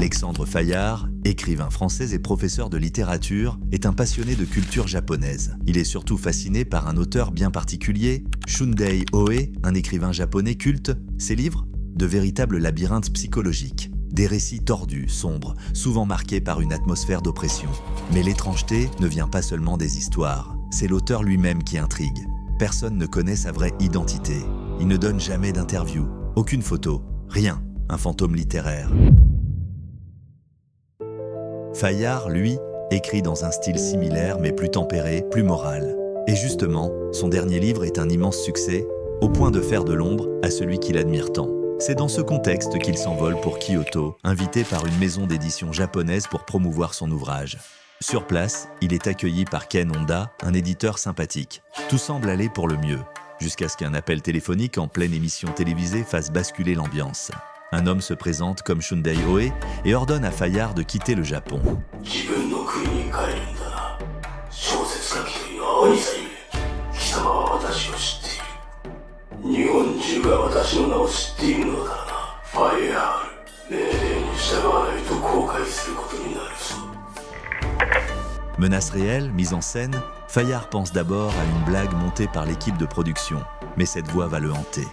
Alexandre Fayard, écrivain français et professeur de littérature, est un passionné de culture japonaise. Il est surtout fasciné par un auteur bien particulier, Shundei Oe, un écrivain japonais culte. Ses livres, de véritables labyrinthes psychologiques. Des récits tordus, sombres, souvent marqués par une atmosphère d'oppression. Mais l'étrangeté ne vient pas seulement des histoires, c'est l'auteur lui-même qui intrigue. Personne ne connaît sa vraie identité. Il ne donne jamais d'interview, aucune photo, rien, un fantôme littéraire. Fayard, lui, écrit dans un style similaire mais plus tempéré, plus moral. Et justement, son dernier livre est un immense succès, au point de faire de l'ombre à celui qu'il admire tant. C'est dans ce contexte qu'il s'envole pour Kyoto, invité par une maison d'édition japonaise pour promouvoir son ouvrage. Sur place, il est accueilli par Ken Honda, un éditeur sympathique. Tout semble aller pour le mieux, jusqu'à ce qu'un appel téléphonique en pleine émission télévisée fasse basculer l'ambiance. Un homme se présente comme Shundei Oe et ordonne à Fayard de quitter le Japon. Menace réelle, mise en scène, Fayard pense d'abord à une blague montée par l'équipe de production, mais cette voix va le hanter.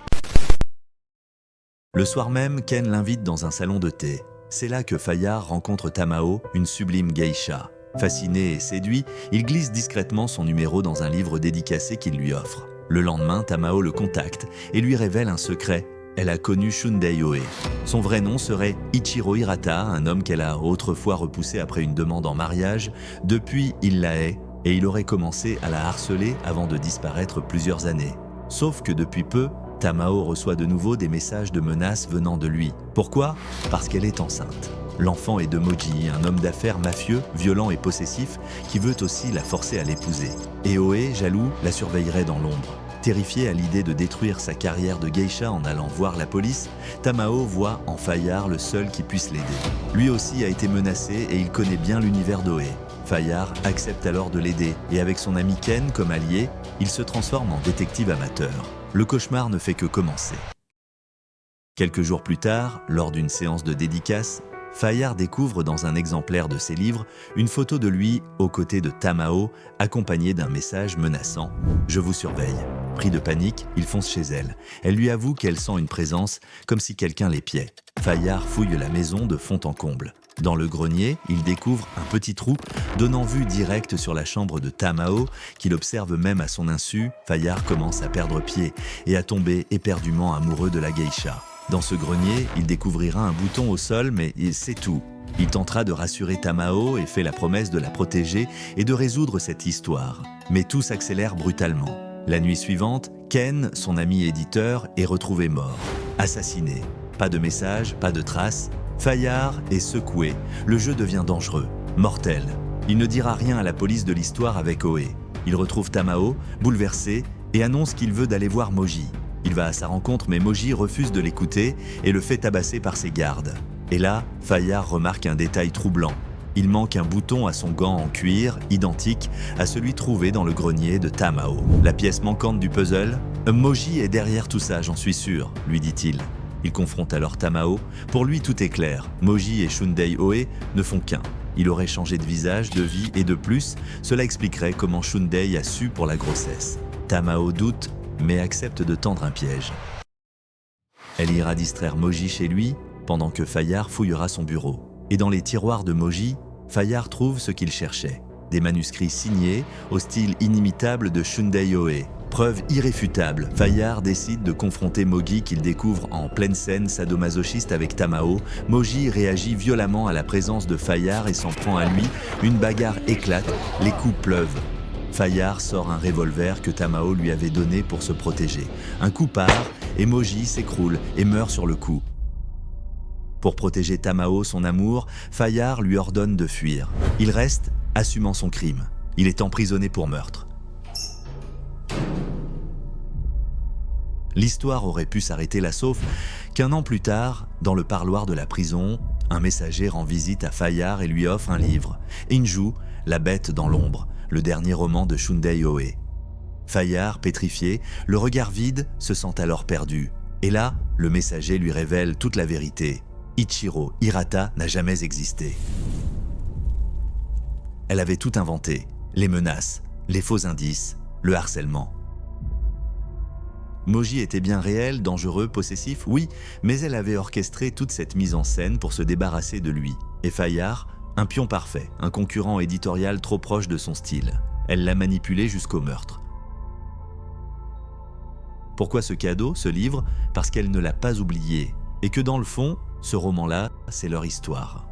Le soir même, Ken l'invite dans un salon de thé. C'est là que Fayard rencontre Tamao, une sublime geisha. Fasciné et séduit, il glisse discrètement son numéro dans un livre dédicacé qu'il lui offre. Le lendemain, Tamao le contacte et lui révèle un secret. Elle a connu Shundei Oe. Son vrai nom serait Ichiro Hirata, un homme qu'elle a autrefois repoussé après une demande en mariage. Depuis, il la hait et il aurait commencé à la harceler avant de disparaître plusieurs années. Sauf que depuis peu, Tamao reçoit de nouveau des messages de menaces venant de lui. Pourquoi ? Parce qu'elle est enceinte. L'enfant est de Moji, un homme d'affaires mafieux, violent et possessif, qui veut aussi la forcer à l'épouser. Et Oe, jaloux, la surveillerait dans l'ombre. Terrifié à l'idée de détruire sa carrière de geisha en allant voir la police, Tamao voit en Fayard le seul qui puisse l'aider. Lui aussi a été menacé et il connaît bien l'univers d'Oe. Fayard accepte alors de l'aider et avec son ami Ken comme allié, il se transforme en détective amateur. Le cauchemar ne fait que commencer. Quelques jours plus tard, lors d'une séance de dédicace, Fayard découvre dans un exemplaire de ses livres une photo de lui aux côtés de Tamao, accompagnée d'un message menaçant « Je vous surveille ». Pris de panique, il fonce chez elle. Elle lui avoue qu'elle sent une présence, comme si quelqu'un l'épiait. Fayard fouille la maison de fond en comble. Dans le grenier, il découvre un petit trou donnant vue directe sur la chambre de Tamao, qu'il observe même à son insu. Fayard commence à perdre pied et à tomber éperdument amoureux de la geisha. Dans ce grenier, il découvrira un bouton au sol, mais c'est tout. Il tentera de rassurer Tamao et fait la promesse de la protéger et de résoudre cette histoire. Mais tout s'accélère brutalement. La nuit suivante, Ken, son ami éditeur, est retrouvé mort, assassiné. Pas de message, pas de traces. Fayard est secoué. Le jeu devient dangereux, mortel. Il ne dira rien à la police de l'histoire avec Oe. Il retrouve Tamao, bouleversé, et annonce qu'il veut d'aller voir Moji. Il va à sa rencontre, mais Moji refuse de l'écouter et le fait tabasser par ses gardes. Et là, Fayard remarque un détail troublant. Il manque un bouton à son gant en cuir, identique à celui trouvé dans le grenier de Tamao. La pièce manquante du puzzle ? Moji est derrière tout ça, j'en suis sûr, lui dit-il. Il confronte alors Tamao. Pour lui, tout est clair. Moji et Shundei Oe ne font qu'un. Il aurait changé de visage, de vie et de plus, cela expliquerait comment Shundei a su pour la grossesse. Tamao doute, mais accepte de tendre un piège. Elle ira distraire Moji chez lui, pendant que Fayard fouillera son bureau. Et dans les tiroirs de Moji, Fayard trouve ce qu'il cherchait. Des manuscrits signés, au style inimitable de Shundei Oe. Preuve irréfutable, Fayard décide de confronter Moji qu'il découvre en pleine scène sadomasochiste avec Tamao. Moji réagit violemment à la présence de Fayard et s'en prend à lui. Une bagarre éclate, les coups pleuvent. Fayard sort un revolver que Tamao lui avait donné pour se protéger. Un coup part et Moji s'écroule et meurt sur le coup. Pour protéger Tamao, son amour, Fayard lui ordonne de fuir. Il reste, assumant son crime. Il est emprisonné pour meurtre. L'histoire aurait pu s'arrêter là sauf qu'un an plus tard, dans le parloir de la prison, un messager rend visite à Fayard et lui offre un livre. Inju, La bête dans l'ombre, le dernier roman de Shundei Oe. Fayard, pétrifié, le regard vide, se sent alors perdu. Et là, le messager lui révèle toute la vérité. Ichiro Hirata n'a jamais existé. Elle avait tout inventé, les menaces, les faux indices, le harcèlement. Moji était bien réel, dangereux, possessif, oui, mais elle avait orchestré toute cette mise en scène pour se débarrasser de lui. Et Fayard, un pion parfait, un concurrent éditorial trop proche de son style. Elle l'a manipulé jusqu'au meurtre. Pourquoi ce cadeau, ce livre? Parce qu'elle ne l'a pas oublié, et que dans le fond, ce roman-là, c'est leur histoire.